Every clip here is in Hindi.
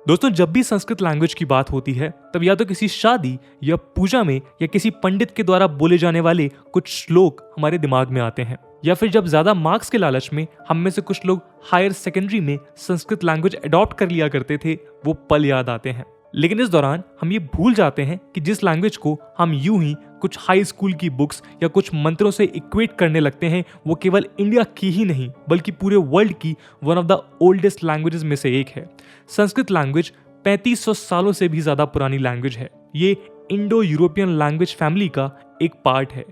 दोस्तों, जब भी संस्कृत लैंग्वेज की बात होती है तब या तो किसी शादी या पूजा में या किसी पंडित के द्वारा बोले जाने वाले कुछ श्लोक हमारे दिमाग में आते हैं, या फिर जब ज्यादा मार्क्स के लालच में हम में से कुछ लोग हायर सेकेंडरी में संस्कृत लैंग्वेज अडॉप्ट कर लिया करते थे, वो पल याद आते हैं। लेकिन इस दौरान हम ये भूल जाते हैं कि जिस लैंग्वेज को हम यूं ही कुछ हाई स्कूल की बुक्स या कुछ मंत्रों से इक्वेट करने लगते हैं, वो केवल इंडिया की ही नहीं बल्कि पूरे वर्ल्ड की one of the oldest languages में से एक है। संस्कृत लैंग्वेज 3500 सालों से भी ज्यादा पुरानी लैंग्वेज है। ये इंडो यूरोपियन लैंग्वेज फैमिली का एक पार्ट है।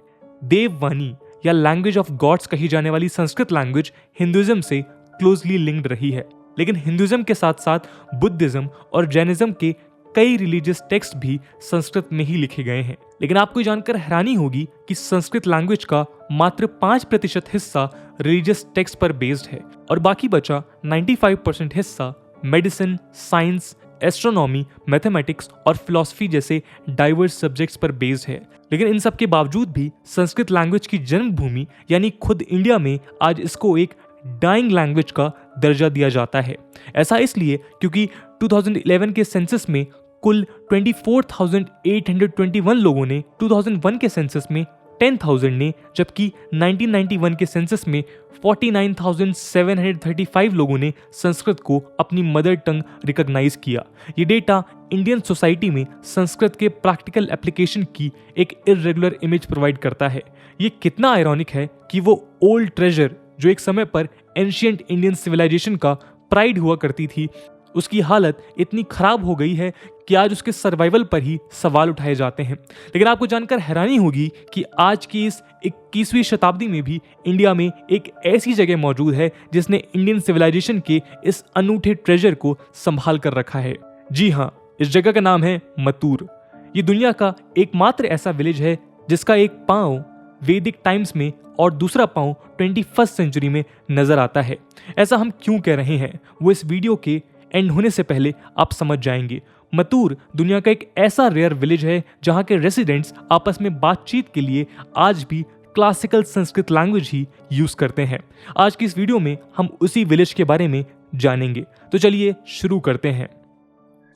देववाणी या लैंग्वेज ऑफ गॉड्स कही जाने वाली संस्कृत लैंग्वेज हिंदुइज्म से क्लोजली लिंक्ड रही है, लेकिन हिंदुइज्म के साथ साथ बुद्धिज्म और जैनिज्म के कई रिलीजियस टेक्स्ट भी संस्कृत में ही लिखे गए हैं। लेकिन आपको जानकर हैरानी होगी कि संस्कृत लैंग्वेज का मात्र 5% हिस्सा रिलीजियस टेक्स्ट पर बेस्ड है और बाकी बचा 95% हिस्सा मेडिसिन, साइंस, एस्ट्रोनॉमी, मैथमेटिक्स और फिलॉसफी जैसे डाइवर्स सब्जेक्ट्स पर बेस्ड है। लेकिन इन सब के बावजूद भी संस्कृत लैंग्वेज की जन्मभूमि यानी खुद इंडिया में आज इसको एक डाइंग लैंग्वेज का दर्जा दिया जाता है। ऐसा इसलिए क्योंकि 2011 के सेंसस में कुल 24,821 लोगों ने, 2001 के सेंसस में 10,000 ने, जबकि 1991 के सेंसस में 49,735 लोगों ने संस्कृत को अपनी मदर टंग रिकॉग्नाइज किया। ये डेटा इंडियन सोसाइटी में संस्कृत के प्रैक्टिकल एप्लीकेशन की एक इर्रेगुलर इमेज प्रोवाइड करता है। ये कितना आयरॉनिक है कि वो ओल्ड ट्रेजर जो एक समय पर एंशिएंट इंडियन सिविलाइजेशन का प्राइड हुआ करती थी, उसकी हालत इतनी खराब हो गई है कि आज उसके सर्वाइवल पर ही सवाल उठाए जाते हैं। लेकिन आपको जानकर हैरानी होगी कि आज की इस 21वीं शताब्दी में भी इंडिया में एक ऐसी जगह मौजूद है जिसने इंडियन सिविलाइजेशन के इस अनूठे ट्रेजर को संभाल कर रखा है। जी हाँ, इस जगह का नाम है मथुर। ये दुनिया का एकमात्र ऐसा विलेज है जिसका एक पांव वैदिक टाइम्स में और दूसरा पांव 21st सेंचुरी में नजर आता है। ऐसा हम क्यों कह रहे हैं वो इस वीडियो के एंड होने से पहले आप समझ जाएंगे। मथुर दुनिया का एक ऐसा रेयर विलेज है जहां के रेसिडेंट्स आपस में बातचीत के लिए आज भी क्लासिकल संस्कृत लैंग्वेज ही यूज करते हैं। आज की इस वीडियो में हम उसी विलेज के बारे में जानेंगे, तो चलिए शुरू करते हैं।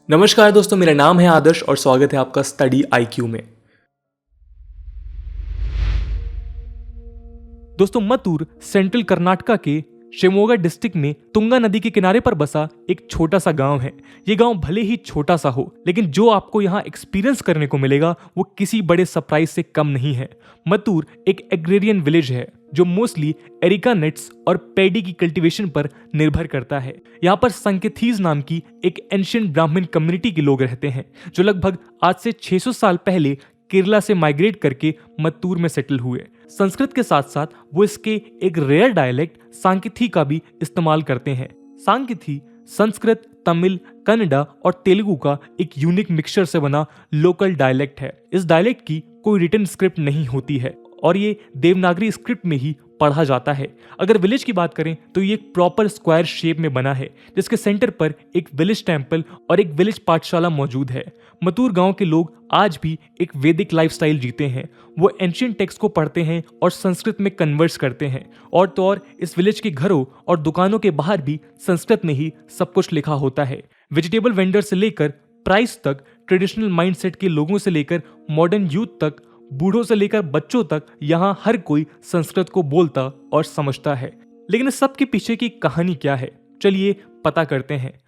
नमस्कार दोस्तों, मेरा नाम है आदर्श और स्वागत है आपका स्टडी IQ में। दोस्तों, मथुर सेंट्रल कर्नाटका के शिवमोगा डिस्ट्रिक्ट में तुंगा नदी के किनारे पर बसा एक छोटा सा गांव है। ये गांव भले ही छोटा सा हो, लेकिन जो आपको यहाँ एक्सपीरियंस करने को मिलेगा वो किसी बड़े सरप्राइज से कम नहीं है। मथुर एक एग्रेरियन विलेज है जो मोस्टली एरिका नट्स और पैडी की कल्टीवेशन पर निर्भर करता है। यहाँ पर संकेथीज नाम की एक एंशिएंट ब्राह्मण कम्युनिटी के लोग रहते हैं जो लगभग आज से 600 साल पहले केरला से माइग्रेट करके मत्तूर में सेटल हुए। संस्कृत के साथ साथ वो इसके एक रेयर डायलेक्ट सांकेथी का भी इस्तेमाल करते हैं। सांकेथी संस्कृत, तमिल, कन्नड़ा और तेलुगु का एक यूनिक मिक्सचर से बना लोकल डायलेक्ट है। इस डायलेक्ट की कोई रिटन स्क्रिप्ट नहीं होती है और ये देवनागरी स्क्रिप्ट में ही पढ़ा जाता है। अगर विलेज की बात करें तो ये एक प्रॉपर स्क्वायर शेप में बना है जिसके सेंटर पर एक विलेज टेंपल और एक विलेज पाठशाला मौजूद है। मथुर गांव के लोग आज भी एक वैदिक लाइफस्टाइल जीते हैं। वो एंशिएंट टेक्स्ट को पढ़ते हैं और संस्कृत में कन्वर्स करते हैं। और तो और इस विलेज के घरों और दुकानों के बाहर भी संस्कृत में ही सब कुछ लिखा होता है। वेजिटेबल वेंडर से लेकर प्राइस तक, ट्रेडिशनल माइंडसेट के लोगों से लेकर मॉडर्न यूथ तक, बूढ़ों से लेकर बच्चों तक, यहाँ हर कोई संस्कृत को बोलता और समझता है। लेकिन इस सब के पीछे की कहानी क्या है, चलिए पता करते हैं।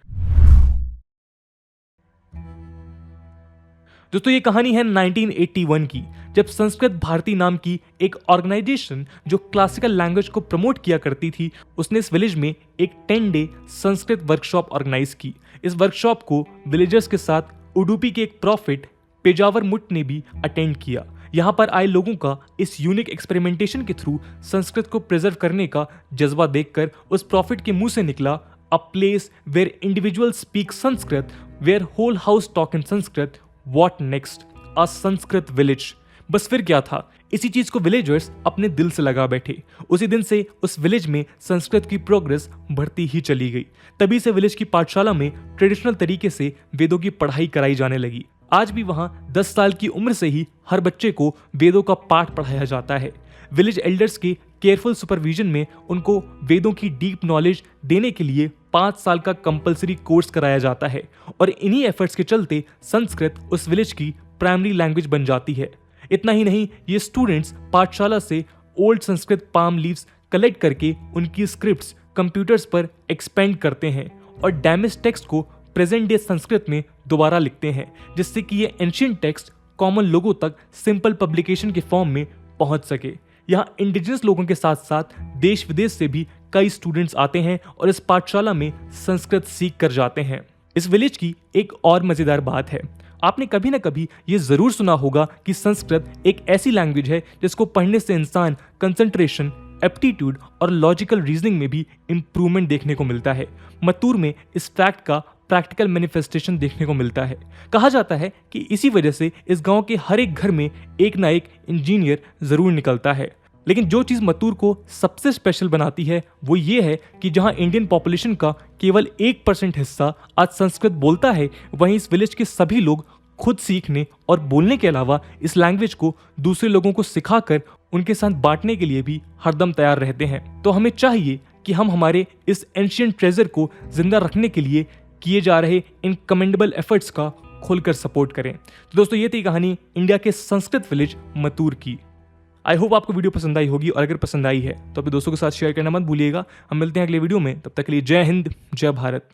दोस्तों, ये कहानी है 1981 की, जब संस्कृत भारती नाम की एक ऑर्गेनाइजेशन जो क्लासिकल लैंग्वेज को प्रमोट किया करती थी, उसने इस विलेज में एक 10 डे संस्कृत वर्कशॉप ऑर्गेनाइज की। इस वर्कशॉप को विलेजर्स के साथ उडुपी के एक प्रॉफिट पेजावर मुट ने भी अटेंड किया। यहाँ पर आए लोगों का इस यूनिक एक्सपेरिमेंटेशन के थ्रू संस्कृत को प्रिजर्व करने का जज्बा देखकर उस प्रॉफिट के मुंह से निकला, a place where individual speak Sanskrit, where whole house talk in Sanskrit, what next, a Sanskrit village. बस फिर क्या था, इसी चीज को विलेजर्स अपने दिल से लगा बैठे। उसी दिन से उस विलेज में संस्कृत की प्रोग्रेस बढ़ती ही चली गई। तभी से विलेज की पाठशाला में ट्रेडिशनल तरीके से वेदों की पढ़ाई कराई जाने लगी। आज भी वहां 10 साल की उम्र से ही हर बच्चे को वेदों का पाठ पढ़ाया जाता है। विलेज एल्डर्स के केयरफुल सुपरविजन में उनको वेदों की डीप नॉलेज देने के लिए 5 साल का कंपलसरी कोर्स कराया जाता है और इन्हीं एफर्ट्स के चलते संस्कृत उस विलेज की प्राइमरी लैंग्वेज बन जाती है। इतना ही नहीं, ये स्टूडेंट्स पाठशाला से old Sanskrit palm leaves collect करके उनकी स्क्रिप्ट्स कंप्यूटर्स पर एक्सपेंड करते हैं और डैमेज टेक्स्ट को प्रेजेंट डे संस्कृत में दोबारा लिखते हैं, जिससे कि ये एंशियंट टेक्स्ट कॉमन लोगों तक सिंपल पब्लिकेशन के फॉर्म में पहुंच सके। यहाँ इंडिजिनस लोगों के साथ साथ देश विदेश से भी कई स्टूडेंट्स आते हैं और इस पाठशाला में संस्कृत सीख कर जाते हैं। इस विलेज की एक और मजेदार बात है, आपने कभी ना कभी ये जरूर सुना होगा कि संस्कृत एक ऐसी लैंग्वेज है जिसको पढ़ने से इंसान कंसंट्रेशन, एप्टीट्यूड और लॉजिकल रीजनिंग में भी इंप्रूवमेंट देखने को मिलता है। मत्तूर में इस फैक्ट का प्रैक्टिकल मैनिफेस्टेशन देखने को मिलता है। कहा जाता है कि इसी वजह से इस गांव के हर एक घर में एक ना एक इंजीनियर जरूर निकलता है। लेकिन जो चीज़ मत्तूर को सबसे स्पेशल बनाती है वो ये है कि जहां इंडियन पॉपुलेशन का केवल 1% हिस्सा आज संस्कृत बोलता है, वहीं इस विलेज के सभी लोग खुद सीखने और बोलने के अलावा इस लैंग्वेज को दूसरे लोगों को सिखाकर उनके साथ बांटने के लिए भी हरदम तैयार रहते हैं। तो हमें चाहिए कि हम हमारे इस एंशिएंट ट्रेजर को जिंदा रखने के लिए किए जा रहे इन कमेंडेबल एफर्ट्स का खुलकर सपोर्ट करें। तो दोस्तों, ये थी कहानी इंडिया के संस्कृत विलेज मत्तूर की। आई होप आपको वीडियो पसंद आई होगी और अगर पसंद आई है तो अपने दोस्तों के साथ शेयर करना मत भूलिएगा। हम मिलते हैं अगले वीडियो में, तब तक के लिए जय हिंद, जय भारत।